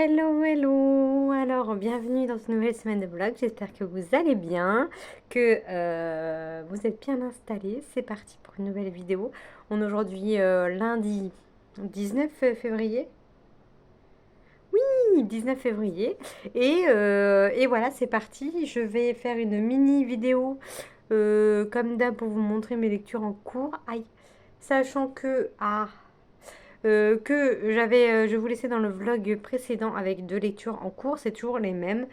Hello, hello! Alors, bienvenue dans une nouvelle semaine de vlog. J'espère que vous allez bien, que vous êtes bien installés. C'est parti pour une nouvelle vidéo. On est aujourd'hui lundi 19 février. Oui, 19 février. Et voilà, c'est parti. Je vais faire une mini vidéo comme d'hab pour vous montrer mes lectures en cours. Aïe! Sachant que je vous laissais dans le vlog précédent avec deux lectures en cours, c'est toujours les mêmes.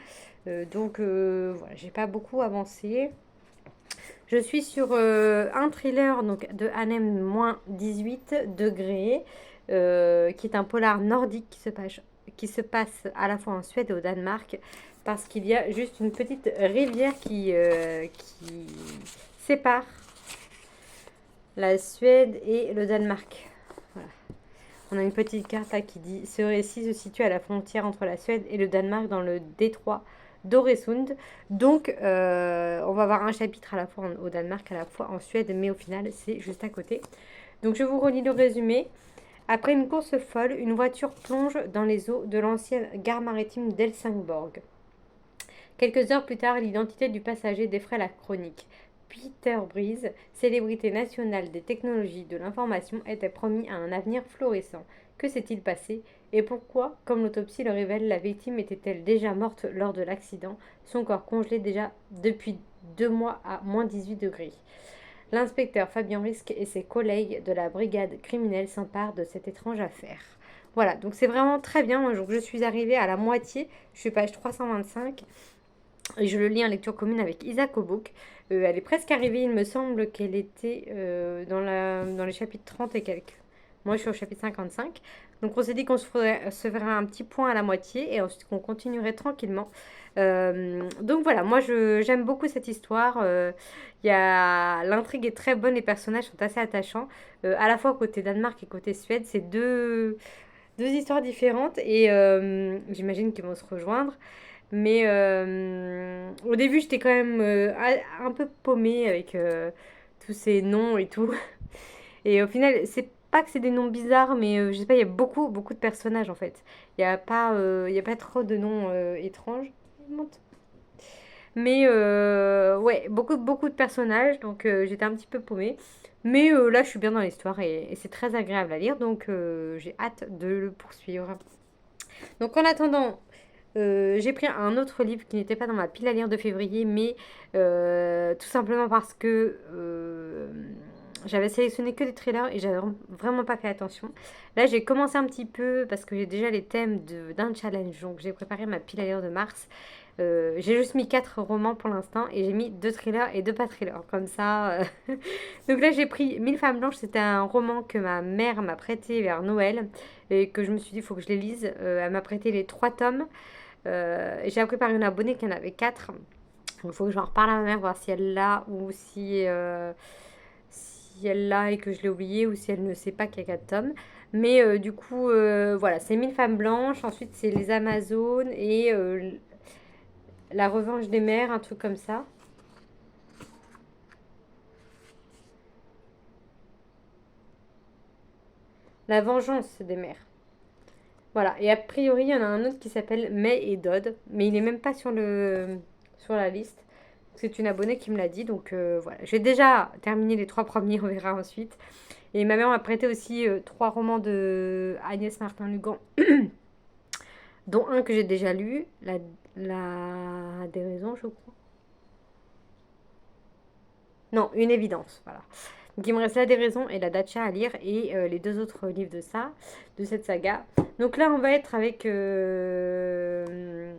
Donc voilà, j'ai pas beaucoup avancé. Je suis sur un thriller donc, de Hanem-18 degrés, qui est un polar nordique qui se passe à la fois en Suède et au Danemark, parce qu'il y a juste une petite rivière qui sépare la Suède et le Danemark. Voilà. On a une petite carte là qui dit: ce récit se situe à la frontière entre la Suède et le Danemark dans le détroit d'Øresund. Donc, on va avoir un chapitre à la fois au Danemark, à la fois en Suède, mais au final, c'est juste à côté. Donc, je vous relis le résumé. Après une course folle, une voiture plonge dans les eaux de l'ancienne gare maritime d'Helsingborg. Quelques heures plus tard, l'identité du passager défraie la chronique. Peter Breeze, célébrité nationale des technologies de l'information, était promis à un avenir florissant. Que s'est-il passé? Et pourquoi, comme l'autopsie le révèle, la victime était-elle déjà morte lors de l'accident, son corps congelé déjà depuis 2 mois à moins 18 degrés? L'inspecteur Fabien Risque et ses collègues de la brigade criminelle s'emparent de cette étrange affaire. Voilà, donc c'est vraiment très bien. Donc je suis arrivée à la moitié, je suis page 325. Et je le lis en lecture commune avec Isa Kobuk. Elle est presque arrivée, il me semble qu'elle était dans les chapitres 30 et quelques. Moi, je suis au chapitre 55. Donc, on s'est dit qu'on se ferait un petit point à la moitié et ensuite qu'on continuerait tranquillement. Donc, voilà, moi, j'aime beaucoup cette histoire. L'intrigue est très bonne, les personnages sont assez attachants. À la fois côté Danemark et côté Suède, c'est deux histoires différentes et j'imagine qu'ils vont se rejoindre. Mais au début, j'étais quand même un peu paumée avec tous ces noms et tout. Et au final, c'est pas que c'est des noms bizarres, mais je sais pas, il y a beaucoup, beaucoup de personnages en fait. Il y a pas trop de noms étranges. Il monte. Mais ouais, beaucoup, beaucoup de personnages, donc j'étais un petit peu paumée. Mais là, je suis bien dans l'histoire et c'est très agréable à lire, donc j'ai hâte de le poursuivre. Donc en attendant, j'ai pris un autre livre qui n'était pas dans ma pile à lire de février, mais tout simplement parce que j'avais sélectionné que des thrillers et j'avais vraiment pas fait attention. Là, j'ai commencé un petit peu parce que j'ai déjà les thèmes d'un challenge, donc j'ai préparé ma pile à lire de mars. J'ai juste mis 4 romans pour l'instant et j'ai mis 2 thrillers et 2 pas thrillers, comme ça. Donc là, j'ai pris Mille femmes blanches, c'était un roman que ma mère m'a prêté vers Noël et que je me suis dit, il faut que je les lise. Elle m'a prêté les 3 tomes. J'ai appris par une abonnée qu'il y en avait 4. Il faut que j'en reparle à ma mère, voir si elle l'a ou si elle l'a et que je l'ai oublié ou si elle ne sait pas qu'il y a 4 tomes. Mais du coup, voilà, c'est Mille femmes blanches. Ensuite, c'est Les Amazones et La revanche des mères, un truc comme ça. La vengeance des mères. Voilà, et a priori, il y en a un autre qui s'appelle May et Dodd, mais il n'est même pas sur la liste. C'est une abonnée qui me l'a dit, donc voilà. J'ai déjà terminé les 3 premiers, on verra ensuite. Et ma mère m'a prêté aussi 3 romans de Agnès Martin-Lugan, dont un que j'ai déjà lu, la déraison, je crois. Non, Une évidence, voilà. Donc il me reste La déraison et La Dacia à lire et les 2 autres livres de cette saga. Donc là, on va être avec le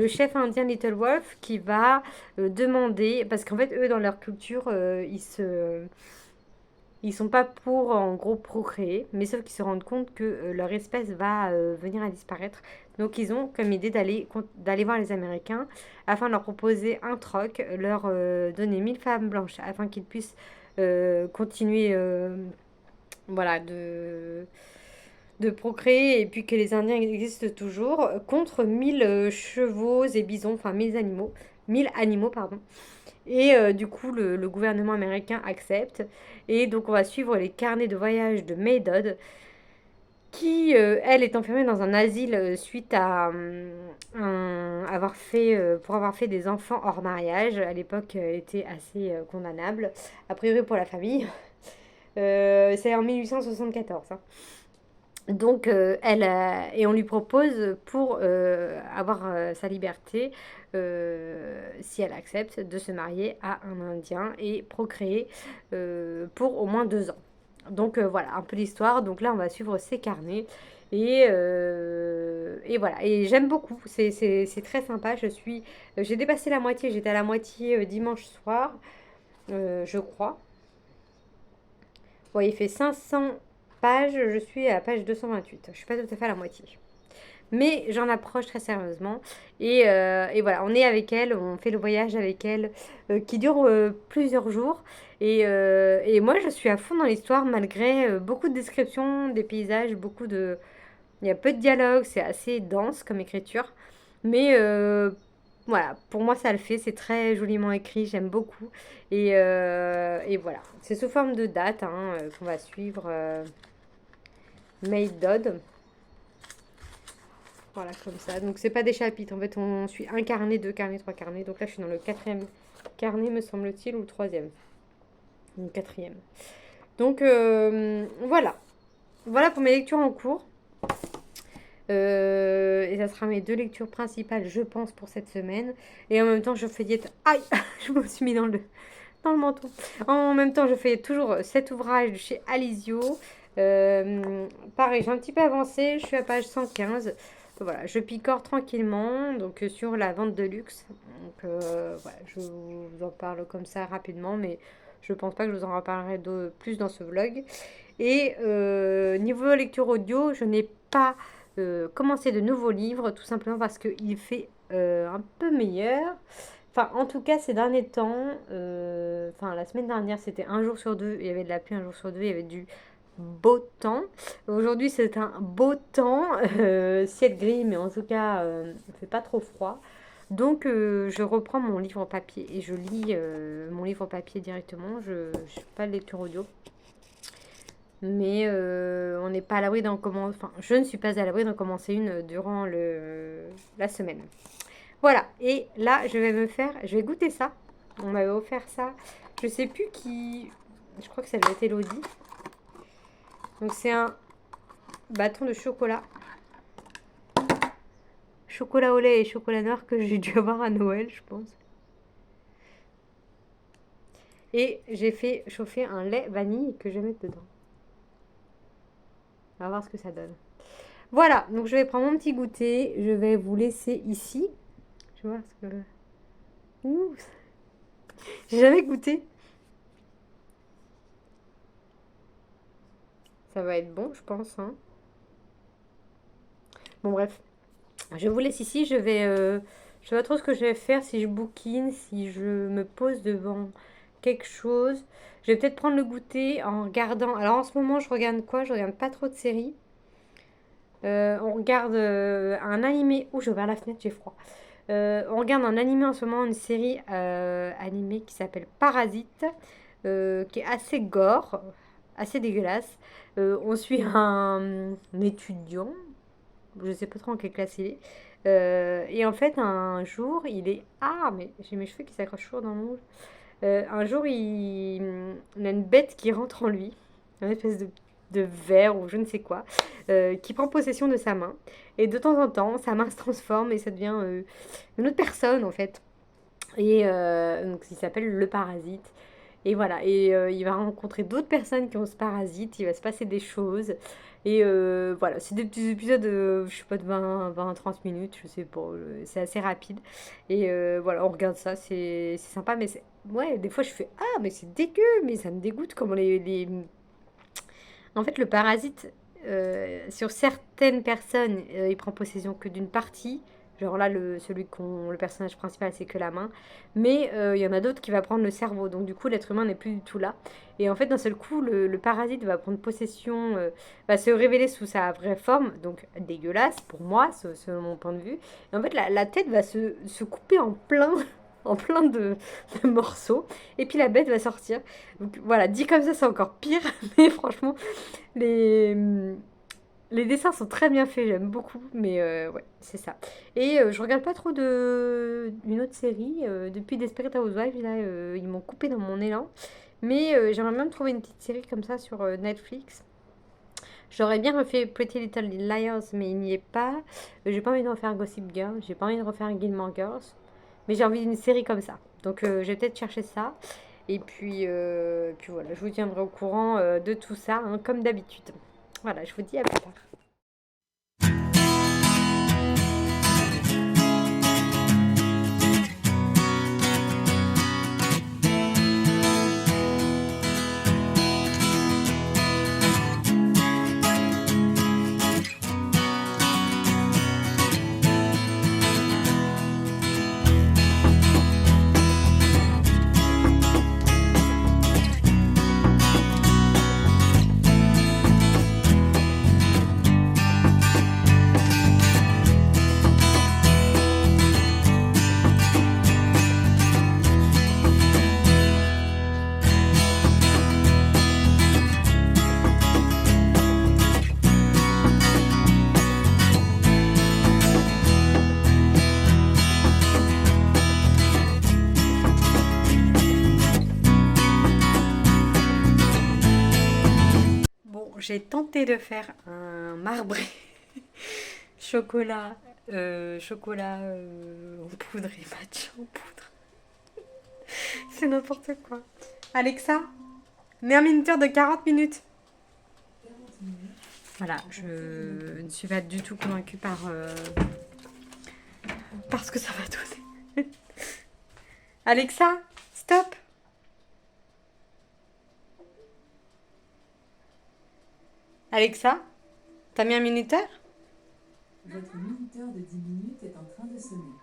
chef indien Little Wolf qui va demander, parce qu'en fait, eux, dans leur culture, ils sont pas pour, en gros, procréer, mais sauf qu'ils se rendent compte que leur espèce va venir à disparaître. Donc ils ont comme idée d'aller voir les Américains afin de leur proposer un troc, leur donner 1 000 femmes blanches afin qu'ils puissent continuer voilà, de procréer et puis que les Indiens existent toujours, contre 1 000 chevaux et bisons, enfin 1000 animaux, 1000 animaux, pardon. Et du coup, le gouvernement américain accepte. Et donc, on va suivre les carnets de voyage de May Dodd, qui, elle, est enfermée dans un asile suite à pour avoir fait des enfants hors mariage. À l'époque, elle était assez condamnable, a priori pour la famille. C'est en 1874, hein. Donc, et on lui propose, pour avoir sa liberté, si elle accepte, de se marier à un Indien et procréer pour au moins 2 ans. Donc, voilà, un peu l'histoire. Donc là, on va suivre ses carnets. Et voilà, et j'aime beaucoup, c'est très sympa. J'ai dépassé la moitié, j'étais à la moitié dimanche soir, je crois. Bon, il fait 500 pages, je suis à la page 228. Je suis pas tout à fait à la moitié. Mais j'en approche très sérieusement. Et voilà, on est avec elle, on fait le voyage avec elle qui dure plusieurs jours. Et moi, je suis à fond dans l'histoire malgré beaucoup de descriptions des paysages, il y a peu de dialogue, c'est assez dense comme écriture. Mais voilà, pour moi, ça le fait, c'est très joliment écrit, j'aime beaucoup. Et voilà, c'est sous forme de date hein, qu'on va suivre Maid Dodd. Voilà, comme ça. Donc, c'est pas des chapitres. En fait, on suit un carnet, deux carnets, trois carnets. Donc là, je suis dans le quatrième carnet, me semble-t-il, ou le troisième. Le quatrième. Donc, voilà. Voilà pour mes lectures en cours. Et ça sera mes 2 lectures principales, je pense, pour cette semaine. Et en même temps, je fais diète. Aïe, je me suis mis dans le menton. En même temps, je fais toujours cet ouvrage de chez Alizio. Pareil, j'ai un petit peu avancé. Je suis à page 115. Voilà, je picore tranquillement donc sur la vente de luxe. Donc voilà, je vous en parle comme ça rapidement, mais je pense pas que je vous en reparlerai plus dans ce vlog. Et niveau lecture audio, je n'ai pas commencé de nouveaux livres, tout simplement parce qu'il fait un peu meilleur. Enfin, en tout cas, ces derniers temps, enfin, la semaine dernière, c'était un jour sur deux, il y avait de la pluie, un jour sur deux, il y avait du beau temps. Aujourd'hui, c'est un beau temps, ciel gris, mais en tout cas, il ne fait pas trop froid. Donc, je reprends mon livre en papier et je lis mon livre en papier directement. Je ne suis pas de lecture audio. Mais on n'est pas à l'abri d'en commencer. Enfin, je ne suis pas à l'abri d'en commencer une durant la semaine. Voilà. Et là, je vais goûter ça. On m'avait offert ça. Je sais plus qui. Je crois que ça doit être Elodie. Donc c'est un bâton de chocolat. Chocolat au lait et chocolat noir que j'ai dû avoir à Noël, je pense. Et j'ai fait chauffer un lait vanille que je vais mettre dedans. On va voir ce que ça donne. Voilà, donc je vais prendre mon petit goûter. Je vais vous laisser ici. Je vais voir ce que... Ouh, j'ai jamais goûté. Ça va être bon, je pense, hein. Bon, bref. Je vous laisse ici. Je sais pas trop ce que je vais faire, si je bouquine, si je me pose devant quelque chose. Je vais peut-être prendre le goûter en regardant. Alors en ce moment, je regarde quoi? Je regarde pas trop de séries. On regarde un animé. Ouh, j'ai ouvert la fenêtre, j'ai froid. On regarde un animé en ce moment, une série animée qui s'appelle Parasite, qui est assez gore, assez dégueulasse. On suit un étudiant, je sais pas trop en quelle classe il est. Et en fait, un jour, il est... Ah, mais j'ai mes cheveux qui s'accrochent toujours dans mon... Un jour, il a une bête qui rentre en lui, une espèce de verre ou je ne sais quoi, qui prend possession de sa main. Et de temps en temps, sa main se transforme et ça devient une autre personne en fait. Et donc, il s'appelle le parasite. Et voilà, et il va rencontrer d'autres personnes qui ont ce parasite, il va se passer des choses. Et voilà, c'est des petits épisodes, je sais pas, de 20-30 minutes, je sais pas, c'est assez rapide. Et voilà, on regarde ça, c'est sympa, mais c'est... Ouais, des fois je fais, ah, mais c'est dégueu, mais ça me dégoûte comment En fait, le parasite, sur certaines personnes, il prend possession que d'une partie. Genre là, le personnage principal, c'est que la main. Mais il y en a d'autres qui va prendre le cerveau. Donc du coup, l'être humain n'est plus du tout là. Et en fait, d'un seul coup, le parasite va prendre possession, va se révéler sous sa vraie forme. Donc dégueulasse pour moi, selon mon point de vue. Et en fait, la tête va se couper en plein. En plein de morceaux. Et puis la bête va sortir. Donc voilà, dit comme ça, c'est encore pire. Mais franchement, les, Les dessins sont très bien faits, j'aime beaucoup, mais ouais, c'est ça. Et je regarde pas trop une autre série. Depuis Desperate Housewives, là, ils m'ont coupé dans mon élan. Mais j'aimerais bien me trouver une petite série comme ça sur Netflix. J'aurais bien refait Pretty Little Liars, mais il n'y est pas. J'ai pas envie de refaire Gossip Girl, j'ai pas envie de refaire Gilmore Girls. Mais j'ai envie d'une série comme ça. Donc je vais peut-être chercher ça. Et puis voilà, je vous tiendrai au courant de tout ça, hein, comme d'habitude. Voilà, je vous dis à plus tard. Bon, j'ai tenté de faire un marbré chocolat en poudre et matcha en poudre. C'est n'importe quoi. Alexa, mets un minuteur de 40 minutes. Voilà, je ne suis pas du tout convaincue par ce que ça va donner. Alexa, stop. Alexa, t'as mis un minuteur? Votre minuteur de 10 minutes est en train de sonner.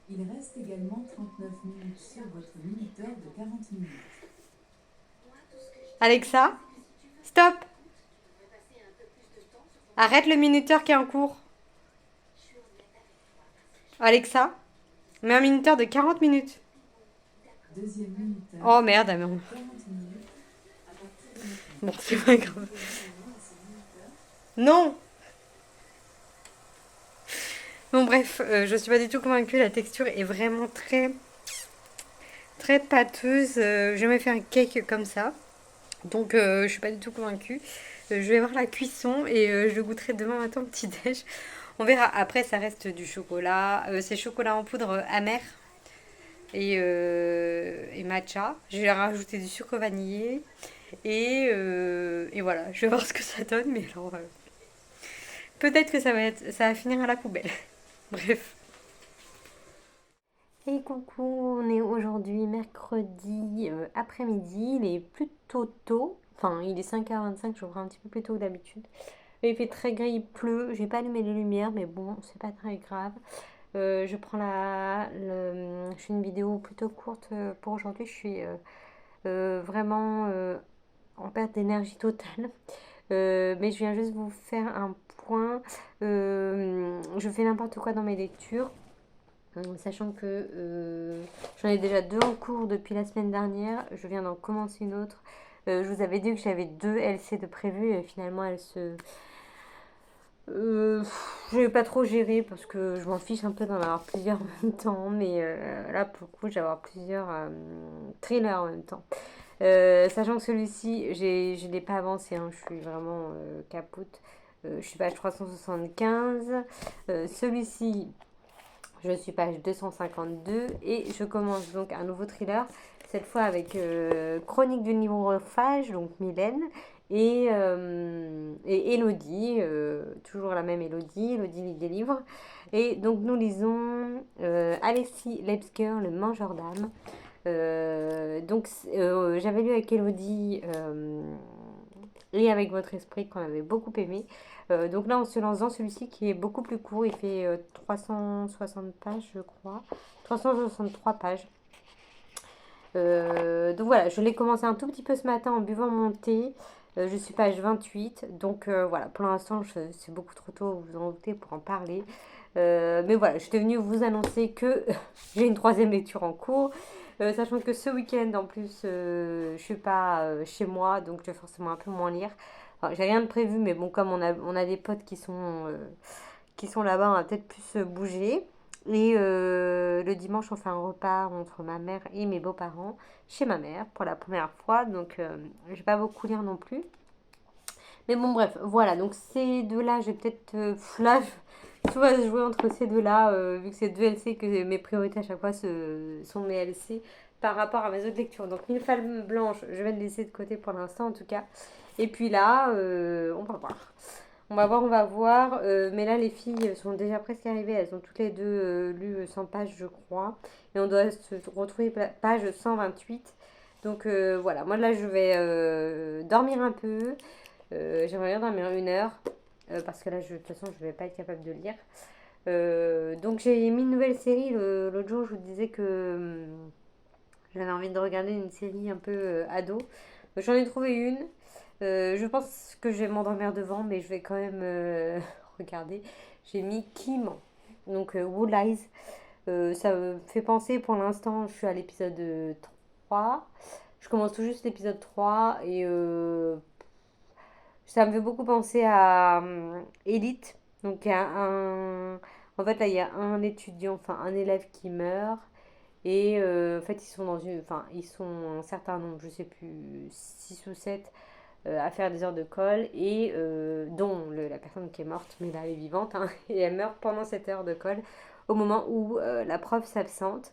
Il reste également 39 minutes sur votre minuteur de 40 minutes. Alexa, stop. Arrête le minuteur qui est en cours. Alexa, mets un minuteur de 40 minutes. Deuxième minuteur, Oh merde, mais 40 minutes. À partir de maintenant, bon, c'est pas grave. à ce minuteur. Non. Bon bref, je suis pas du tout convaincue. La texture est vraiment très très pâteuse. J'ai jamais fait un cake comme ça. Donc je suis pas du tout convaincue. Je vais voir la cuisson et je le goûterai demain matin au petit-déj. On verra. Après, ça reste du chocolat. C'est chocolat en poudre amer et matcha. Je vais rajouter du sucre vanillé. Et voilà, je vais voir ce que ça donne. Mais alors, peut-être que ça va finir à la poubelle. Bref. Et coucou, on est aujourd'hui mercredi après-midi, il est plutôt tôt, enfin il est 5h25, je reprends un petit peu plus tôt que d'habitude. Il fait très gris, il pleut, j'ai pas allumé les lumières mais bon, c'est pas très grave. Je prends je fais une vidéo plutôt courte pour aujourd'hui, je suis vraiment en perte d'énergie totale. Mais je viens juste vous faire un point. Je fais n'importe quoi dans mes lectures. Sachant que j'en ai déjà deux en cours depuis la semaine dernière, je viens d'en commencer une autre. Je vous avais dit que j'avais deux LC de prévues et finalement je vais pas trop gérer parce que je m'en fiche un peu d'en avoir plusieurs en même temps, mais là pour le coup je vais avoir plusieurs thrillers en même temps. Sachant que celui-ci, je n'ai pas avancé, hein, je suis vraiment capote. Je suis page 375. Celui-ci, je suis page 252 et je commence donc un nouveau thriller, cette fois avec Chronique d'une lymphophage, donc Mylène, et Elodie, toujours la même Elodie, Elodie lit des livres. Et donc nous lisons Alexis Lebsker, Le Mangeur d'âme. J'avais lu avec Elodie et avec Votre Esprit qu'on avait beaucoup aimé. Donc là, on se lance dans celui-ci qui est beaucoup plus court. Il fait 360 pages, je crois. 363 pages. Donc voilà, je l'ai commencé un tout petit peu ce matin en buvant mon thé. Je suis page 28. Donc voilà, pour l'instant, c'est beaucoup trop tôt, vous en doutez, pour en parler. Mais voilà, je suis venue vous annoncer que j'ai une troisième lecture en cours. Sachant que ce week-end, en plus, je suis pas chez moi, donc je vais forcément un peu moins lire. Enfin, j'ai rien de prévu, mais bon, comme on a des potes qui sont là-bas, on va peut-être plus se bouger. Et le dimanche, on fait un repas entre ma mère et mes beaux-parents chez ma mère pour la première fois. Donc, je vais pas beaucoup lire non plus. Mais bon, bref, voilà. Donc, ces deux-là, j'ai peut-être. Là, tu vois, jouer entre ces deux-là, vu que c'est deux LC, que mes priorités à chaque fois sont mes LC par rapport à mes autres lectures. Donc, Mille Flammes Blanches, je vais le laisser de côté pour l'instant, en tout cas. Et puis là, on va voir. On va voir, on va voir. Mais là, les filles sont déjà presque arrivées. Elles ont toutes les deux lu 100 pages, je crois. Et on doit se retrouver page 128. Donc voilà, moi là, je vais dormir un peu. J'aimerais bien dormir 1 heure. Parce que là, de toute façon, je ne vais pas être capable de lire. Donc j'ai mis une nouvelle série. L'autre jour, je vous disais que j'avais envie de regarder une série un peu ado. J'en ai trouvé une. Je pense que je vais m'endormir devant, mais je vais quand même regarder. J'ai mis Kim, donc Wool Eyes. Ça me fait penser, pour l'instant, je suis à l'épisode 3. Je commence tout juste l'épisode 3 et ça me fait beaucoup penser à Elite. Donc, il y a en fait, là, il y a un étudiant, enfin, un élève qui meurt. Et en fait, ils sont dans une. Enfin, ils sont un certain nombre, je sais plus, 6 ou 7 à faire des heures de colle. Et dont la personne qui est morte, mais là, elle est vivante. Hein, et elle meurt pendant cette heure de colle, au moment où la prof s'absente.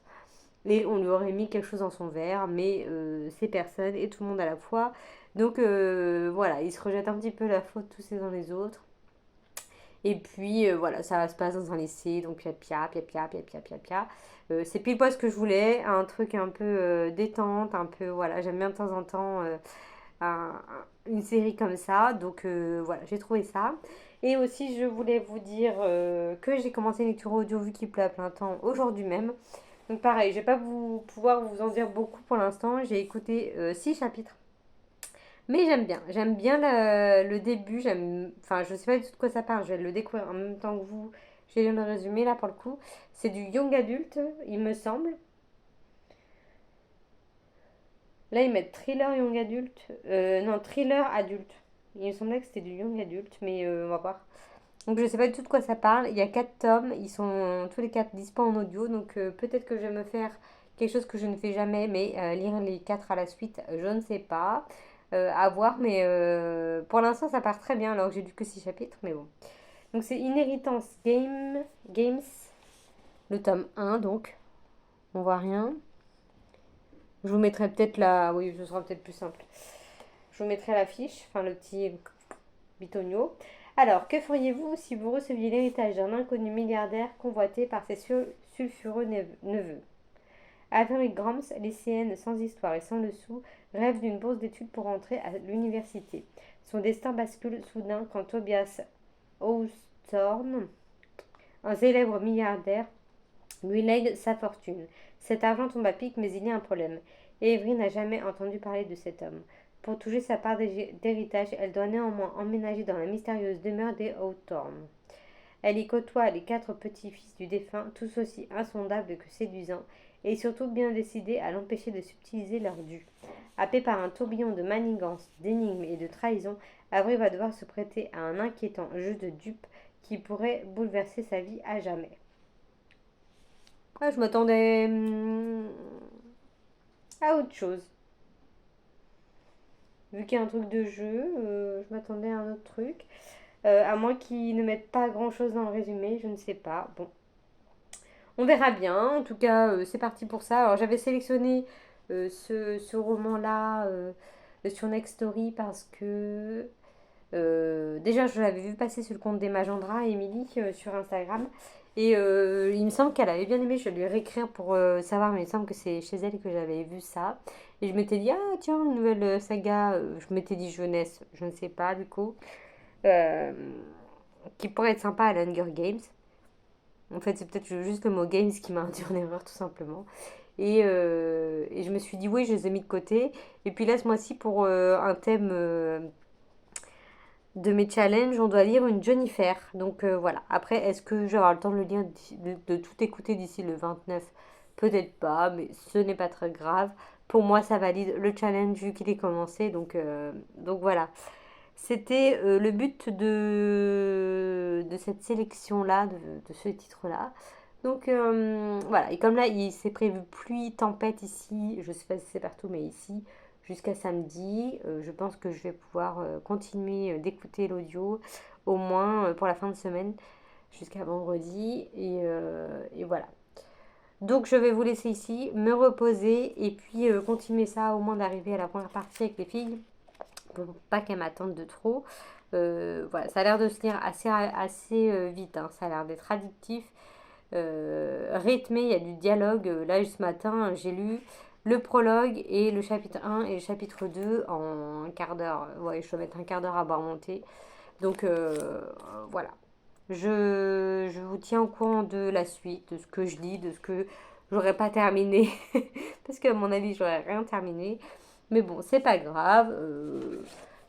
Et on lui aurait mis quelque chose dans son verre, mais c'est personne et tout le monde à la fois. Donc voilà, ils se rejettent un petit peu la faute tous les uns les autres. Et puis voilà, ça se passe dans un lycée, donc pia pia, pia pia, pia pia, pia pia. C'est pile poil ce que je voulais, un truc un peu détente, un peu, voilà, j'aime bien de temps en temps une série comme ça. Donc voilà, j'ai trouvé ça. Et aussi, je voulais vous dire que j'ai commencé une lecture audio vu qu'il pleut à plein temps aujourd'hui même. Donc pareil, je vais pas pouvoir vous en dire beaucoup pour l'instant. J'ai écouté 6 chapitres. Mais j'aime bien le début. Enfin, je sais pas du tout de quoi ça parle. Je vais le découvrir en même temps que vous. J'ai lu le résumé là pour le coup. C'est du young adulte, il me semble. Là, ils mettent thriller young adulte. Non, thriller adulte. Il me semblait que c'était du young adulte, mais on va voir. Donc, je sais pas du tout de quoi ça parle. Il y a 4 tomes. Ils sont tous les 4 dispo en audio. Donc, peut-être que je vais me faire quelque chose que je ne fais jamais, mais lire les 4 à la suite, je ne sais pas. À voir, mais pour l'instant, ça part très bien, alors que j'ai lu que 6 chapitres, mais bon. Donc, c'est Games, le tome 1, donc. On voit rien. Je vous mettrai peut-être là. Oui, ce sera peut-être plus simple. Je vous mettrai l'affiche, enfin le petit bitonio. Alors, que feriez-vous si vous receviez l'héritage d'un inconnu milliardaire convoité par ses sulfureux neveux? Avery Grams, lycéenne sans histoire et sans le sou, rêve d'une bourse d'études pour entrer à l'université. Son destin bascule soudain quand Tobias Hawthorne, un célèbre milliardaire, lui lègue sa fortune. Cet argent tombe à pic, mais il y a un problème. Avery n'a jamais entendu parler de cet homme. Pour toucher sa part d'héritage, elle doit néanmoins emménager dans la mystérieuse demeure des Hawthorne. Elle y côtoie les 4 petits-fils du défunt, tous aussi insondables que séduisants, et surtout bien décidés à l'empêcher de subtiliser leur dû. Happé par un tourbillon de manigances, d'énigmes et de trahisons, Avery va devoir se prêter à un inquiétant jeu de dupes qui pourrait bouleverser sa vie à jamais. Ah, je m'attendais à autre chose. Vu qu'il y a un truc de jeu, je m'attendais à un autre truc. À moins qu'ils ne mettent pas grand chose dans le résumé, je ne sais pas. Bon, on verra bien. En tout cas, c'est parti pour ça. Alors, j'avais sélectionné ce roman-là sur Next Story parce que déjà, je l'avais vu passer sur le compte d'Emma Gendra, Émilie, sur Instagram. Et il me semble qu'elle avait bien aimé. Je vais lui réécrire pour savoir, mais il me semble que c'est chez elle que j'avais vu ça. Et je m'étais dit, ah tiens, une nouvelle saga. Je m'étais dit jeunesse, je ne sais pas du coup. euh, qui pourrait être sympa à l'Hunger Games. En fait, c'est peut-être juste le mot games qui m'a induit en erreur, tout simplement. Et je me suis dit, oui, je les ai mis de côté. Et puis là, ce mois-ci, pour un thème de mes challenges, on doit lire une Jennifer. Donc voilà. Après, est-ce que je vais avoir le temps de le lire, de tout écouter d'ici le 29? Peut-être pas, mais ce n'est pas très grave. Pour moi, ça valide le challenge vu qu'il est commencé. Donc voilà. C'était le but de cette sélection-là, de ce titre-là. Donc voilà, et comme là, il s'est prévu pluie, tempête ici, je sais pas si c'est partout, mais ici, jusqu'à samedi, je pense que je vais pouvoir continuer d'écouter l'audio, au moins pour la fin de semaine, jusqu'à vendredi, et voilà. Donc je vais vous laisser ici, me reposer, et puis continuer ça, au moins d'arriver à la première partie avec les filles, pour pas qu'elles m'attendent de trop. Voilà, ça a l'air de se lire assez vite, hein. Ça a l'air d'être addictif, rythmé, il y a du dialogue. Là, ce matin, j'ai lu le prologue et le chapitre 1 et le chapitre 2 en un quart d'heure. Ouais, je dois mettre un quart d'heure à voir monter. Donc voilà. Je vous tiens au courant de la suite, de ce que je lis, de ce que j'aurais pas terminé. Parce qu'à mon avis, j'aurais rien terminé. Mais bon, c'est pas grave.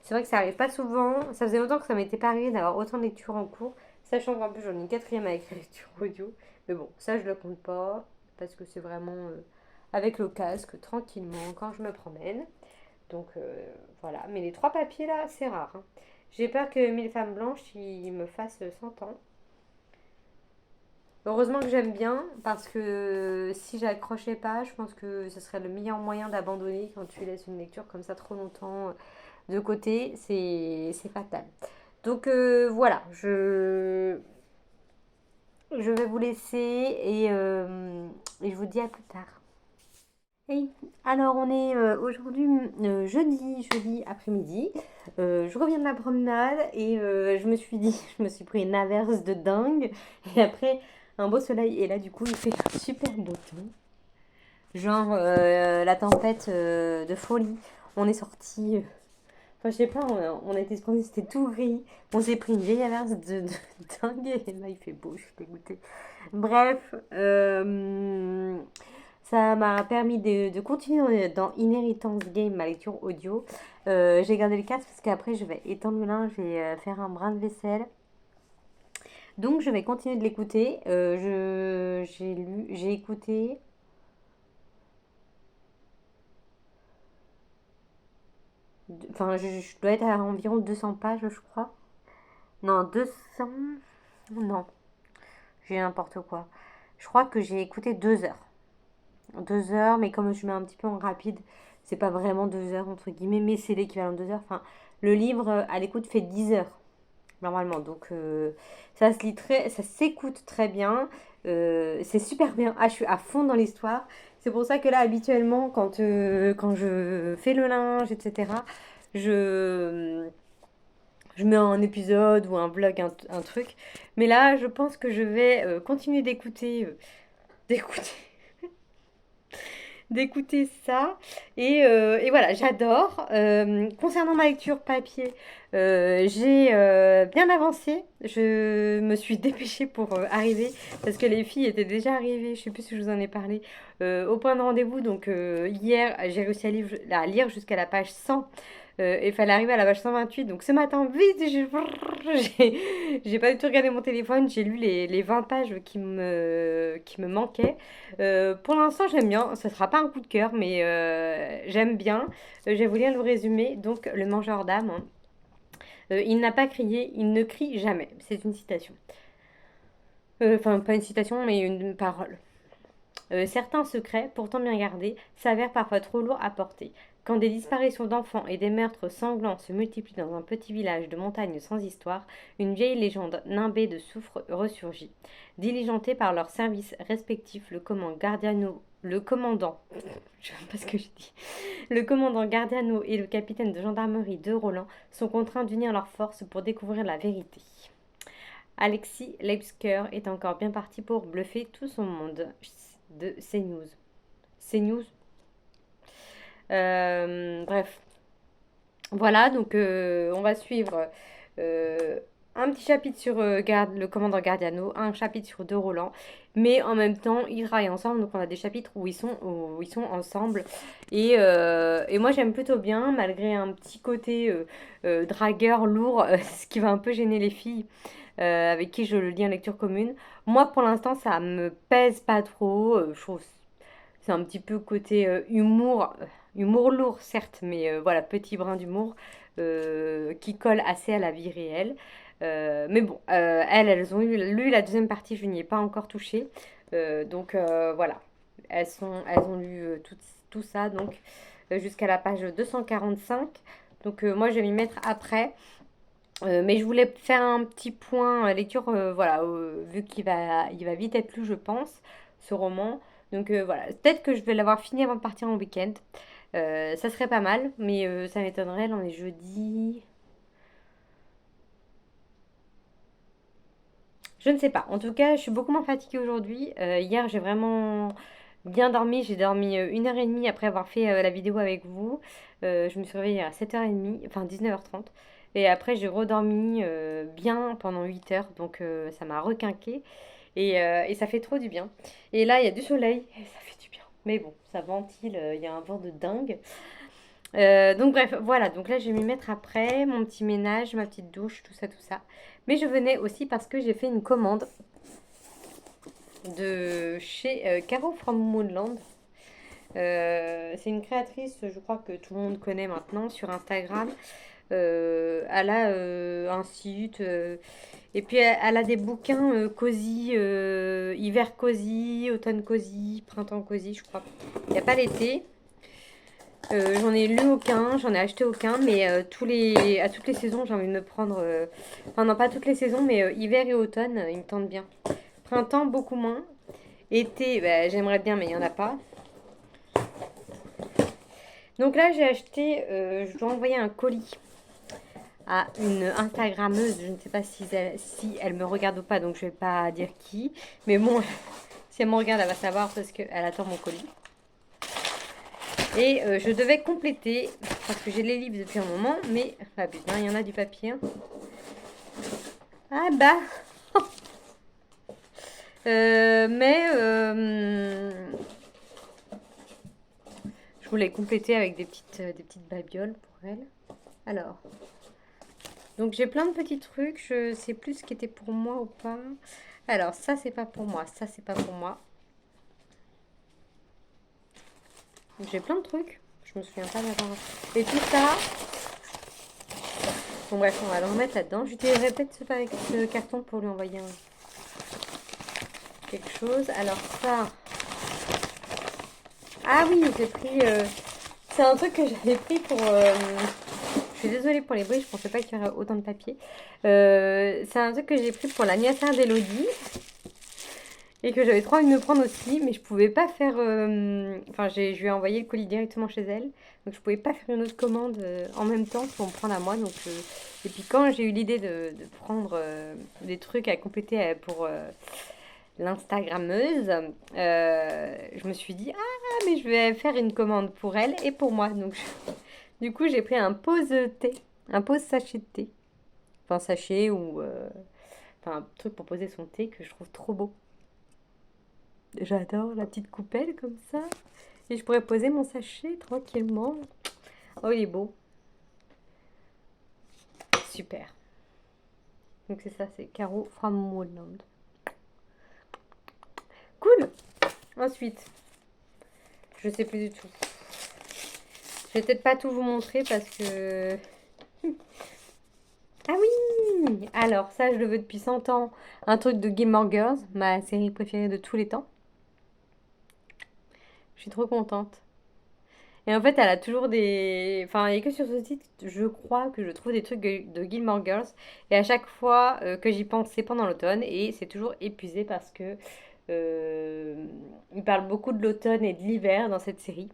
C'est vrai que ça arrive pas souvent. Ça faisait longtemps que ça m'était pas arrivé d'avoir autant de lectures en cours. Sachant qu'en plus, j'en ai une quatrième avec la lecture audio. Mais bon, ça, je le compte pas. Parce que c'est vraiment avec le casque, tranquillement, quand je me promène. Donc voilà. Mais les trois papiers là, c'est rare, hein. J'ai peur que Mille femmes blanches, il me fasse 100 ans. Heureusement que j'aime bien, parce que si j'accrochais pas, je pense que ce serait le meilleur moyen d'abandonner quand tu laisses une lecture comme ça trop longtemps de côté. C'est fatal. Donc voilà, je vais vous laisser et je vous dis à plus tard. Hey, alors on est aujourd'hui jeudi après-midi. Je reviens de la promenade et je me suis dit, je me suis pris une averse de dingue. Et après, un beau soleil. Et là, du coup, il fait un super beau temps. Genre la tempête de folie. On est sorti. Enfin, je sais pas, on a été se promener, c'était tout gris. On s'est pris une vieille averse de dingue. Et là, il fait beau, je suis dégoûtée. Bref, ça m'a permis de continuer dans Inheritance Game, ma lecture audio. J'ai gardé le casque parce qu'après, je vais étendre le linge et faire un brin de vaisselle. Donc, je vais continuer de l'écouter. J'ai écouté. Enfin, je dois être à environ 200 pages, je crois. Non, 200. Non, j'ai n'importe quoi. Je crois que j'ai écouté 2 heures. 2 heures, mais comme je mets un petit peu en rapide, c'est pas vraiment 2 heures entre guillemets, mais c'est l'équivalent de 2 heures. Enfin, le livre à l'écoute fait 10 heures normalement, donc ça se lit ça s'écoute très bien. C'est super bien. Ah, je suis à fond dans l'histoire. C'est pour ça que là, habituellement, quand je fais le linge, etc., je, je mets un épisode ou un vlog, un truc. Mais là, je pense que je vais continuer d'écouter d'écouter ça. Et voilà, j'adore. Concernant ma lecture papier, j'ai bien avancé. Je me suis dépêchée pour arriver parce que les filles étaient déjà arrivées. Je sais plus si je vous en ai parlé au point de rendez-vous. Donc hier, j'ai réussi à lire jusqu'à la page 100. Il fallait arriver à la page 128. Donc ce matin, vite, j'ai pas du tout regardé mon téléphone. J'ai lu les 20 pages qui me manquaient. Pour l'instant, j'aime bien. Ce sera pas un coup de cœur, mais j'aime bien. Je vais vous lire le résumé. Donc, le mangeur d'âme, hein. Il n'a pas crié, il ne crie jamais. C'est une citation. Enfin, pas une citation, mais une parole. Certains secrets, pourtant bien gardés, s'avèrent parfois trop lourds à porter. Quand des disparitions d'enfants et des meurtres sanglants se multiplient dans un petit village de montagne sans histoire, une vieille légende nimbée de soufre ressurgit. Diligentés par leurs services respectifs, le commandant, je sais pas ce que je dis, le commandant Gardiano et le capitaine de gendarmerie de Roland sont contraints d'unir leurs forces pour découvrir la vérité. Alexis Leibsker est encore bien parti pour bluffer tout son monde. De CNews. CNews. Bref. Voilà, donc on va suivre un petit chapitre sur le commandant Gardiano, un chapitre sur De Roland, mais en même temps, ils travaillent ensemble, donc on a des chapitres où ils sont ensemble. Et moi, j'aime plutôt bien, malgré un petit côté dragueur lourd, ce qui va un peu gêner les filles avec qui je le lis en lecture commune. Moi, pour l'instant, ça me pèse pas trop. Je trouve c'est un petit peu côté humour, humour lourd, certes, mais voilà, petit brin d'humour qui colle assez à la vie réelle. Mais bon, elles ont lu la deuxième partie, je n'y ai pas encore touché. Donc voilà, elles ont lu tout ça, donc jusqu'à la page 245. Donc moi, je vais m'y mettre après. Mais je voulais faire un petit point lecture, voilà, vu il va vite être lu, je pense, ce roman. Donc voilà, peut-être que je vais l'avoir fini avant de partir en week-end. Ça serait pas mal, mais ça m'étonnerait, là on est jeudi. Je ne sais pas. En tout cas, je suis beaucoup moins fatiguée aujourd'hui. Hier, j'ai vraiment bien dormi. J'ai dormi 1h30 après avoir fait la vidéo avec vous. Je me suis réveillée à 7h30, enfin 19h30. Et après, j'ai redormi bien pendant 8 heures. Donc, ça m'a requinqué. Et ça fait trop du bien. Et là, il y a du soleil. Et ça fait du bien. Mais bon, ça ventile. Il y a un vent de dingue. Donc bref, voilà, donc là je vais m'y mettre après, mon petit ménage, ma petite douche, tout ça, tout ça. Mais je venais aussi parce que j'ai fait une commande de chez Caro from Moonland. C'est une créatrice, je crois que tout le monde connaît maintenant sur Instagram. Elle a un site et puis elle a des bouquins cosy, hiver cosy, automne cosy, printemps cosy, je crois. Il n'y a pas l'été. J'en ai lu aucun, j'en ai acheté aucun, mais à toutes les saisons, j'ai envie de me prendre. Enfin, non, pas toutes les saisons, mais hiver et automne, ils me tentent bien. Printemps, beaucoup moins. Été, bah, j'aimerais bien, mais il n'y en a pas. Donc là, j'ai acheté, je dois envoyer un colis à une Instagrammeuse. Je ne sais pas si elle me regarde ou pas, donc je vais pas dire qui. Mais bon, si elle me regarde, elle va savoir parce qu'elle attend mon colis. Et je devais compléter, parce que j'ai les livres depuis un moment, mais... Ah putain, il y en a du papier. Ah bah mais je voulais compléter avec des petites babioles pour elle. Alors, donc j'ai plein de petits trucs, je sais plus ce qui était pour moi ou pas. Alors, ça c'est pas pour moi, ça c'est pas pour moi. J'ai plein de trucs, je me souviens pas d'avoir... Et tout ça... Bon bref, on va le remettre là-dedans. J'utiliserai peut-être ce carton pour lui envoyer quelque chose. Alors ça... Ah oui, j'ai pris... C'est un truc que j'avais pris pour... Je suis désolée pour les bruits, je pensais pas qu'il y aurait autant de papier. C'est un truc que j'ai pris pour l'anniversaire d'Elodie. Et que j'avais trop envie de me prendre aussi, mais je pouvais pas faire... Enfin, je lui ai envoyé le colis directement chez elle. Donc je pouvais pas faire une autre commande en même temps pour me prendre à moi. Donc, et puis quand j'ai eu l'idée de prendre des trucs à compléter pour l'Instagrammeuse, je me suis dit, ah, mais je vais faire une commande pour elle et pour moi. Donc du coup, j'ai pris un pose thé, un pose sachet de thé. Enfin, sachet ou... Enfin, un truc pour poser son thé que je trouve trop beau. J'adore la petite coupelle comme ça. Et je pourrais poser mon sachet tranquillement. Oh, il est beau. Super. Donc c'est ça, c'est Caro from Moonland. Cool. Ensuite, je sais plus du tout. Je vais peut-être pas tout vous montrer parce que... Ah oui. Alors ça, je le veux depuis 100 ans. Un truc de Gilmore Girls, ma série préférée de tous les temps. Je suis trop contente. Et en fait, elle a toujours des... Enfin, il n'y a que sur ce site, je crois, que je trouve des trucs de Gilmore Girls. Et à chaque fois que j'y pense, c'est pendant l'automne. Et c'est toujours épuisé parce que... il parle beaucoup de l'automne et de l'hiver dans cette série.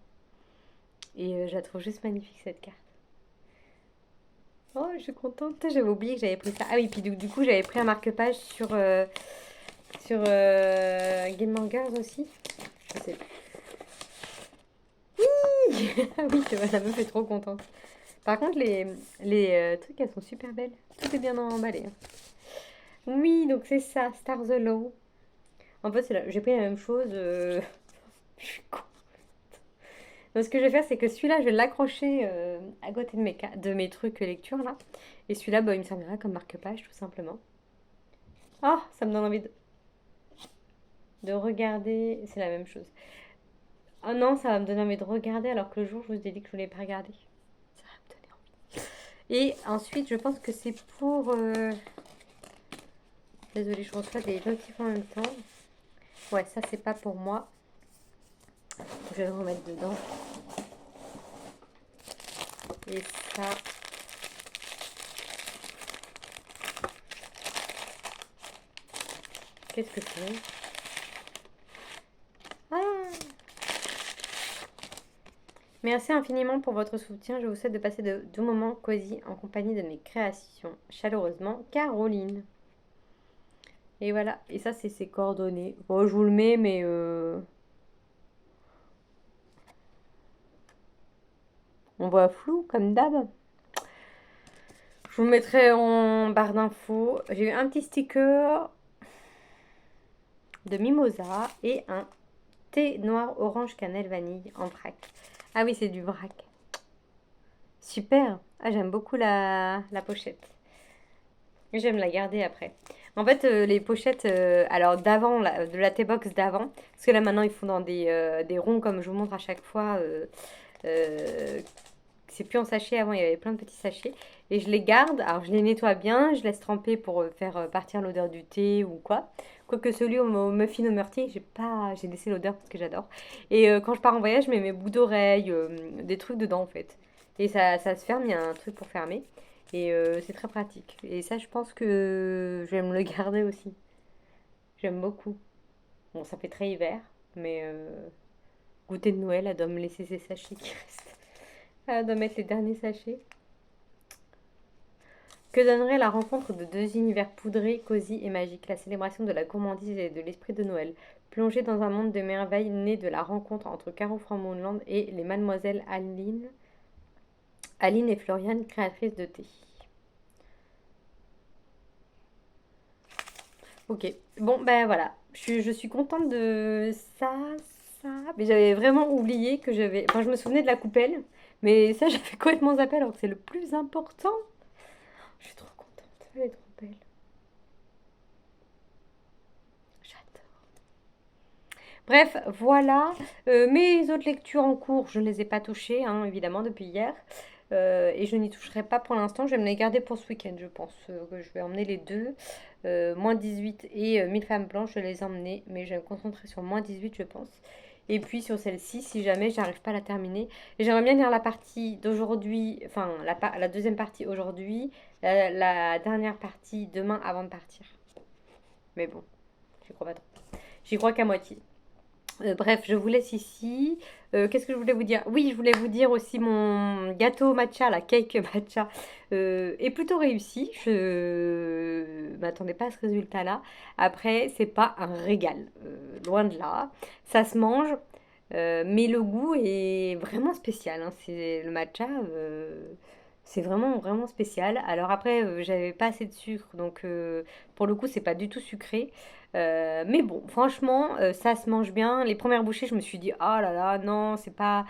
Et je la trouve juste magnifique, cette carte. Oh, je suis contente. J'avais oublié que j'avais pris ça. Ah oui, puis du coup, j'avais pris un marque-page sur Gilmore Girls aussi. Je sais plus. Ah oui, ça me fait trop contente. Par contre, les trucs, elles sont super belles. Tout est bien emballé. Oui, donc c'est ça, Stars Hollow. En fait, j'ai pris la même chose. Je suis con. Donc, ce que je vais faire, c'est que celui-là, je vais l'accrocher à côté de mes trucs lecture là. Et celui-là, bah, il me servira comme marque-page, tout simplement. Oh, ça me donne envie de regarder. C'est la même chose. Oh non, ça va me donner envie de regarder alors que le jour, je vous ai dit que je voulais pas regarder. Ça va me donner envie. Et ensuite, je pense que c'est pour... Désolée, je reçois des notifs en même temps. Ouais, ça, c'est pas pour moi. Je vais le remettre dedans. Et ça... Qu'est-ce que c'est? Ah! Merci infiniment pour votre soutien. Je vous souhaite de passer de doux moments cosy en compagnie de mes créations. Chaleureusement, Caroline. Et voilà. Et ça, c'est ses coordonnées. Bon, je vous le mets, mais... on voit flou, comme d'hab. Je vous mettrai en barre d'infos. J'ai eu un petit sticker de mimosa et un thé noir orange cannelle vanille en vrac. Ah oui, c'est du vrac. Super. Ah, j'aime beaucoup la pochette. J'aime la garder après. En fait, les pochettes, alors d'avant, de la T-Box d'avant, parce que là maintenant ils font dans des ronds comme je vous montre à chaque fois. Euh, c'est plus en sachet, avant il y avait plein de petits sachets. Et je les garde, alors je les nettoie bien, je laisse tremper pour faire partir l'odeur du thé ou quoi. Quoique celui au muffin au myrtille, j'ai laissé l'odeur parce que j'adore. Et quand je pars en voyage, je mets mes bouts d'oreilles, des trucs dedans en fait. Et ça se ferme, il y a un truc pour fermer. Et c'est très pratique. Et ça, je pense que je vais me le garder aussi. J'aime beaucoup. Bon, ça fait très hiver, mais goûter de Noël, elle doit me laisser ses sachets qui restent. Elle doit mettre les derniers sachets. Que donnerait la rencontre de deux univers poudrés, cosy et magiques, la célébration de la gourmandise et de l'esprit de Noël, plongée dans un monde de merveilles né de la rencontre entre Caro Frambourland et les mademoiselles Aline et Floriane, créatrices de thé. Ok, bon ben voilà, je suis contente de ça, mais j'avais vraiment oublié que j'avais... Enfin, je me souvenais de la coupelle, mais ça j'avais complètement zappé alors que c'est le plus important. Je suis trop contente, elle est trop belle. J'adore. Bref, voilà. Mes autres lectures en cours, je ne les ai pas touchées, hein, évidemment, depuis hier. Et je n'y toucherai pas pour l'instant. Je vais me les garder pour ce week-end, je pense. Que je vais emmener les deux. Moins 18 et 1000 femmes blanches, je vais les emmener. Mais je vais me concentrer sur moins 18, je pense. Et puis sur celle-ci, si jamais j'arrive pas à la terminer. Et j'aimerais bien lire la partie d'aujourd'hui, enfin la deuxième partie aujourd'hui, la dernière partie demain avant de partir. Mais bon, j'y crois pas trop. J'y crois qu'à moitié. Bref, je vous laisse ici. Qu'est-ce que je voulais vous dire? Oui, je voulais vous dire aussi mon gâteau matcha, la cake matcha, est plutôt réussi. Je m'attendais pas à ce résultat-là. Après, c'est pas un régal, loin de là. Ça se mange, mais le goût est vraiment spécial, hein. C'est le matcha, c'est vraiment vraiment spécial. Alors après, j'avais pas assez de sucre, donc pour le coup, c'est pas du tout sucré. Mais bon, franchement, ça se mange bien. Les premières bouchées, je me suis dit, oh là là, non, c'est pas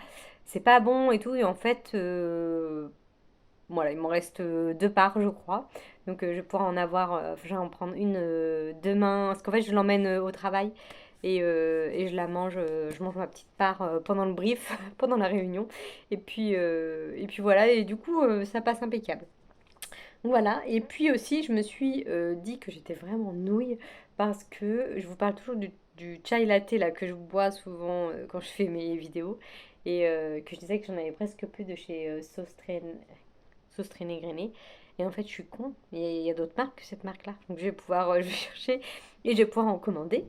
bon et tout. Et en fait, voilà, il m'en reste deux parts, je crois. Donc, je vais pouvoir en avoir, je vais en prendre une demain. Parce qu'en fait, je l'emmène au travail et je mange ma petite part pendant le brief, pendant la réunion. Et puis voilà, et du coup, ça passe impeccable. Voilà, et puis aussi, je me suis dit que j'étais vraiment nouille parce que je vous parle toujours du chai latte là, que je bois souvent quand je fais mes vidéos et que je disais que j'en avais presque plus de chez Sauce Traînée Grainée. Et en fait, je suis con, il y a d'autres marques que cette marque-là. Donc je vais pouvoir je vais chercher et je vais pouvoir en commander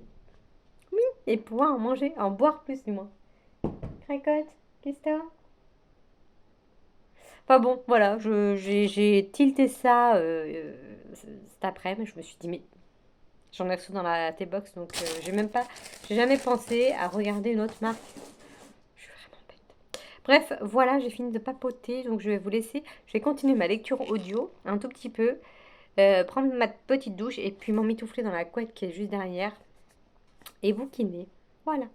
et pouvoir en manger, en boire plus du moins. Cracotte, qu'est-ce que t'as? Enfin bon, voilà, j'ai tilté ça cet après-midi, je me suis dit, mais j'en ai reçu dans la T-Box, donc j'ai jamais pensé à regarder une autre marque. Je suis vraiment bête. Bref, voilà, j'ai fini de papoter, donc je vais vous laisser. Je vais continuer ma lecture audio un tout petit peu, prendre ma petite douche et puis m'emmitoufler dans la couette qui est juste derrière et vous bouquiner. Voilà.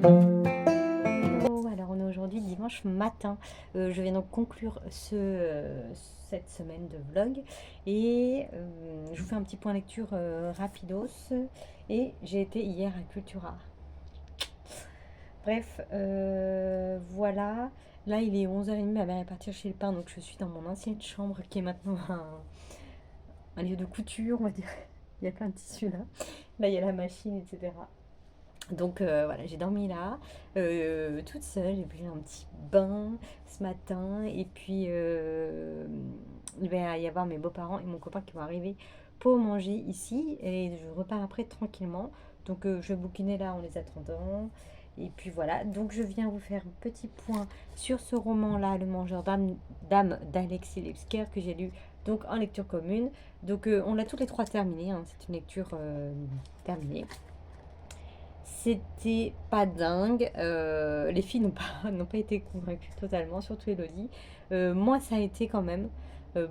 Hello, alors on est aujourd'hui dimanche matin. Je viens donc conclure cette semaine de vlog et je vous fais un petit point lecture rapidos. Et j'ai été hier à Cultura. Bref, voilà. Là, il est 11h30, ma mère est partie chez le pain, donc je suis dans mon ancienne chambre qui est maintenant un lieu de couture, on va dire. Il y a plein de tissus là. Là, il y a la machine, etc. Donc voilà, j'ai dormi là, toute seule, j'ai pris un petit bain ce matin et puis il va y avoir mes beaux-parents et mon copain qui vont arriver pour manger ici et je repars après tranquillement. Donc je bouquinais là en les attendant. Et puis voilà, donc je viens vous faire un petit point sur ce roman-là, Le Mangeur d'âme d'Alexis Lipsker que j'ai lu donc en lecture commune. Donc on l'a toutes les trois terminé, hein, c'est une lecture terminée. C'était pas dingue. Les filles n'ont pas été convaincues totalement, surtout Elodie. Moi, ça a été quand même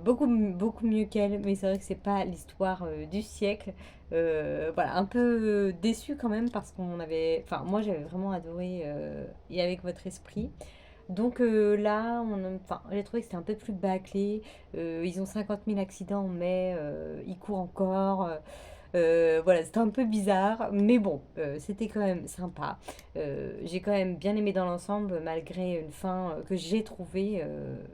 beaucoup mieux qu'elle, mais c'est vrai que c'est pas l'histoire du siècle. Voilà, un peu déçue quand même parce qu'on avait. Enfin, moi, j'avais vraiment adoré Et avec votre esprit. Donc là, enfin, j'ai trouvé que c'était un peu plus bâclé. Ils ont 50 000 accidents, mais ils courent encore. Voilà, c'était un peu bizarre, mais bon, c'était quand même sympa. J'ai quand même bien aimé dans l'ensemble, malgré une fin que j'ai trouvée.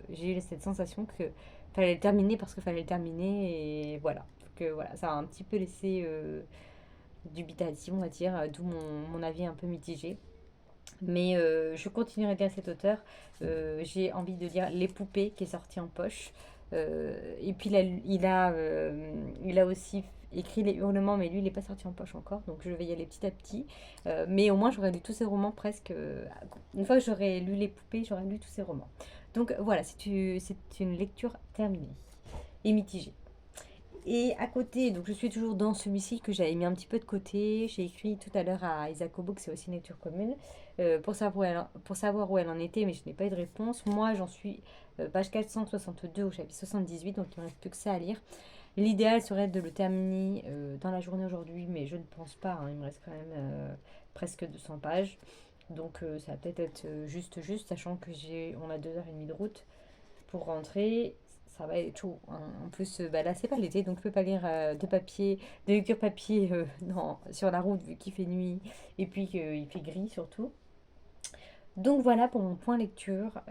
J'ai eu cette sensation que fallait le terminer parce qu'il fallait le terminer, et voilà. Donc voilà, ça a un petit peu laissé dubitatif, on va dire, d'où mon avis un peu mitigé. Mais je continuerai de lire cet auteur. J'ai envie de lire Les Poupées qui est sorti en poche. Et puis il a aussi écrit Les Hurlements, mais lui il n'est pas sorti en poche encore. Donc je vais y aller petit à petit. Mais au moins j'aurai lu tous ses romans presque. Une fois que j'aurai lu Les Poupées, j'aurai lu tous ses romans. Donc voilà, c'est une lecture terminée et mitigée. Et à côté, donc je suis toujours dans celui-ci que j'avais mis un petit peu de côté. J'ai écrit tout à l'heure à Isa Kobo, que c'est aussi une lecture commune, pour savoir où elle en était, mais je n'ai pas eu de réponse. Moi, j'en suis page 462 au chapitre 78, donc il ne me reste plus que ça à lire. L'idéal serait de le terminer dans la journée aujourd'hui, mais je ne pense pas, hein. Il me reste quand même presque 200 pages. Donc ça va peut-être être juste, sachant que on a 2h30 de route pour rentrer. Ça va être chaud, hein. En plus, bah là, c'est pas l'été, donc je peux pas lire de lecture papier non, sur la route vu qu'il fait nuit et puis qu'il fait gris surtout. Donc voilà pour mon point lecture.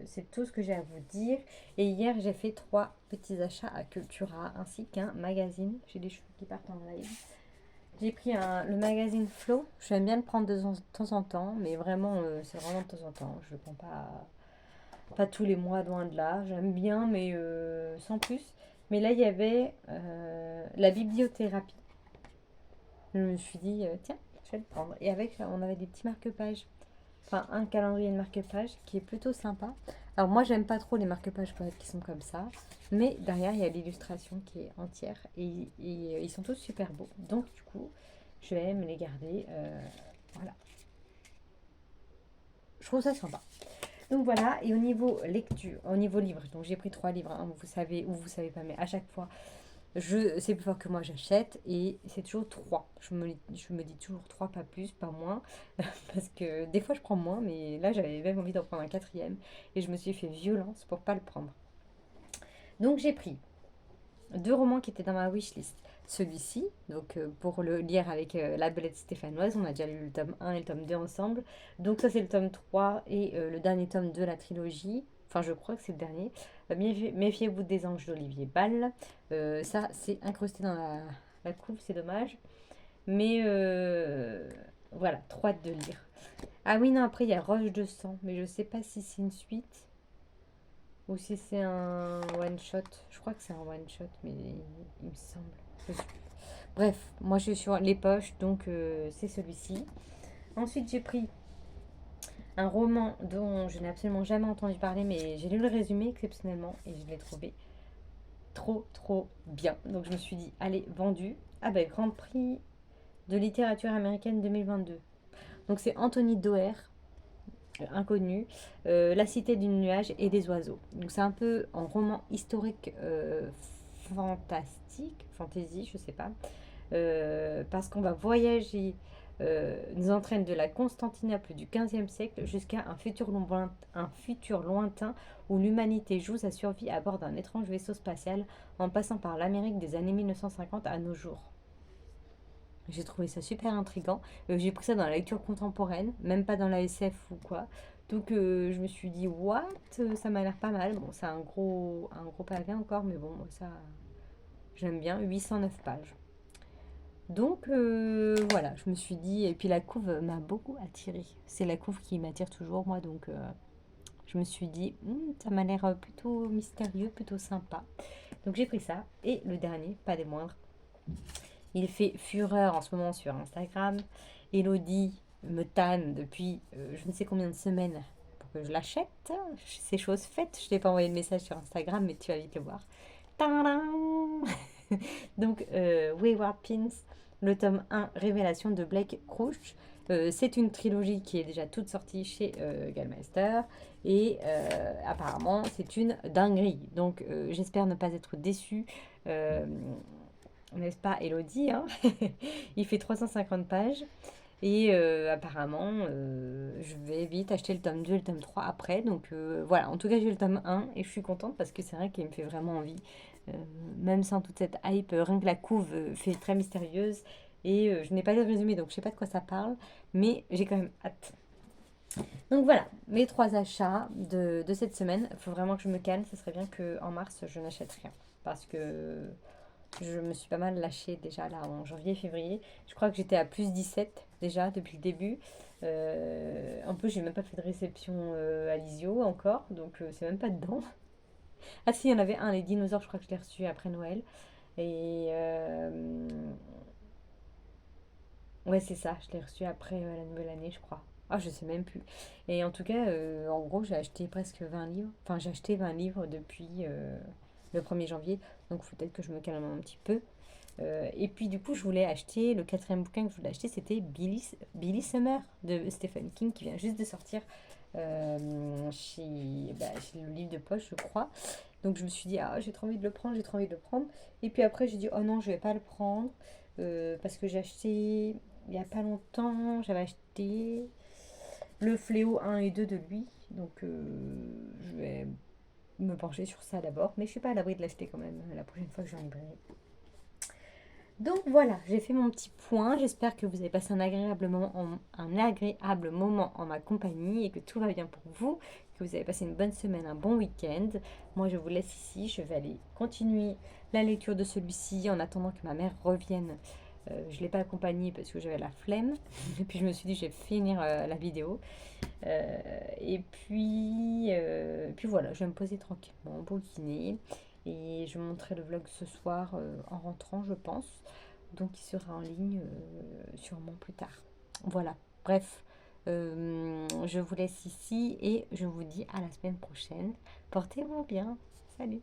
C'est tout ce que j'ai à vous dire. Et hier, j'ai fait 3 petits achats à Cultura ainsi qu'un magazine. J'ai des cheveux qui partent en live. J'ai pris le magazine Flow. J'aime bien le prendre de temps en temps, mais vraiment, c'est vraiment de temps en temps. Je le prends pas tous les mois, loin de là. J'aime bien, mais sans plus. Mais là, il y avait la bibliothérapie. Je me suis dit, tiens, je vais le prendre. Et avec, on avait des petits marque-pages. Enfin, un calendrier de marque-pages qui est plutôt sympa. Alors, moi, j'aime pas trop les marque-pages qui sont comme ça. Mais derrière, il y a l'illustration qui est entière. Et ils sont tous super beaux. Donc, du coup, je vais me les garder. Voilà. Je trouve ça sympa. Donc voilà, et au niveau lecture, au niveau livre, donc j'ai pris 3 livres, hein, vous savez, ou vous savez pas, mais à chaque fois, c'est plus fort que moi, j'achète, et c'est toujours 3. Je me dis toujours 3, pas plus, pas moins, parce que des fois je prends moins, mais là j'avais même envie d'en prendre un quatrième, et je me suis fait violence pour pas le prendre. Donc j'ai pris 2 romans qui étaient dans ma wishlist. Celui-ci, donc pour le lire avec la belette stéphanoise, on a déjà lu le tome 1 et le tome 2 ensemble. Donc ça c'est le tome 3 et le dernier tome de la trilogie. Enfin je crois que c'est le dernier. Méfiez-vous des anges d'Olivier Ball. Ça c'est incrusté dans la couve, c'est dommage. Mais voilà, trop hâte de lire. Ah oui non, après il y a Roche de sang, mais je sais pas si c'est une suite. Ou si c'est un one shot. Je crois que c'est un one shot, mais il me semble. Bref, moi je suis sur les poches, donc c'est celui-ci. Ensuite, j'ai pris un roman dont je n'ai absolument jamais entendu parler, mais j'ai lu le résumé exceptionnellement et je l'ai trouvé trop bien. Donc je me suis dit, allez, vendu. Ah ben, Grand Prix de littérature américaine 2022. Donc c'est Anthony Doerr, inconnu, La cité du nuage et des oiseaux. Donc c'est un peu en roman historique fantastique, fantasy, je sais pas, parce qu'on va voyager nous entraîne de la Constantinople du XVe siècle jusqu'à un futur lointain où l'humanité joue sa survie à bord d'un étrange vaisseau spatial en passant par l'Amérique des années 1950 à nos jours. J'ai trouvé ça super intriguant. J'ai pris ça dans la lecture contemporaine, même pas dans la SF ou quoi. Donc je me suis dit, what? Ça m'a l'air pas mal. Bon, c'est un gros pavé encore, mais bon, ça, j'aime bien. 809 pages. Donc voilà, je me suis dit, et puis la couve m'a beaucoup attirée. C'est la couve qui m'attire toujours, moi, donc je me suis dit, ça m'a l'air plutôt mystérieux, plutôt sympa. Donc j'ai pris ça. Et le dernier, pas des moindres, il fait fureur en ce moment sur Instagram. Elodie me tanne depuis je ne sais combien de semaines pour que je l'achète. C'est chose faite. Je t'ai pas envoyé de message sur Instagram, mais tu vas vite le voir. Tadam. Donc, Wayward Pins, le tome 1, Révélation de Blake Crouch. C'est une trilogie qui est déjà toute sortie chez Gallmeister. Et apparemment, c'est une dinguerie. Donc, j'espère ne pas être déçue. Euh, N'est-ce pas, Elodie, hein. Il fait 350 pages. Et apparemment, je vais vite acheter le tome 2 et le tome 3 après. Donc voilà, en tout cas, j'ai le tome 1 et je suis contente parce que c'est vrai qu'il me fait vraiment envie. Euh, Même sans toute cette hype, rien que la couve fait très mystérieuse. Et je n'ai pas lu le résumé, donc je sais pas de quoi ça parle. Mais j'ai quand même hâte. Donc voilà, mes 3 achats de cette semaine. Il faut vraiment que je me calme. Ce serait bien qu'en mars, je n'achète rien. Parce que je me suis pas mal lâchée déjà là en janvier-février. Je crois que j'étais à plus 17 déjà depuis le début. En plus, j'ai même pas fait de réception à l'ISIO encore, donc c'est même pas dedans. Ah si, il y en avait un, les dinosaures, je crois que je l'ai reçu après Noël. Et ouais, c'est ça, je l'ai reçu après la nouvelle année, je crois. Ah, je sais même plus. Et en tout cas, en gros, j'ai acheté presque 20 livres. Enfin, j'ai acheté 20 livres depuis le 1er janvier. Donc, faut peut-être que je me calme un petit peu. Et puis, du coup, je voulais acheter, le quatrième bouquin que je voulais acheter, c'était Billy Summer de Stephen King, qui vient juste de sortir chez le livre de poche, je crois. Donc, je me suis dit, ah, j'ai trop envie de le prendre, j'ai trop envie de le prendre. Et puis après, j'ai dit, oh non, je vais pas le prendre. Parce que j'ai acheté il n'y a pas longtemps, j'avais acheté le Fléau 1 et 2 de lui. Donc je vais me pencher sur ça d'abord. Mais je suis pas à l'abri de l'acheter quand même la prochaine fois que j'en librairai. Donc voilà, j'ai fait mon petit point. J'espère que vous avez passé un agréable moment en ma compagnie et que tout va bien pour vous, que vous avez passé une bonne semaine, un bon week-end. Moi, je vous laisse ici. Je vais aller continuer la lecture de celui-ci en attendant que ma mère revienne. Je ne l'ai pas accompagnée parce que j'avais la flemme. Et puis je me suis dit, je vais finir la vidéo. Et puis voilà, je vais me poser tranquillement, bouquiner. Et je vous montrerai le vlog ce soir en rentrant, je pense. Donc il sera en ligne sûrement plus tard. Voilà, bref, je vous laisse ici et je vous dis à la semaine prochaine. Portez-vous bien. Salut!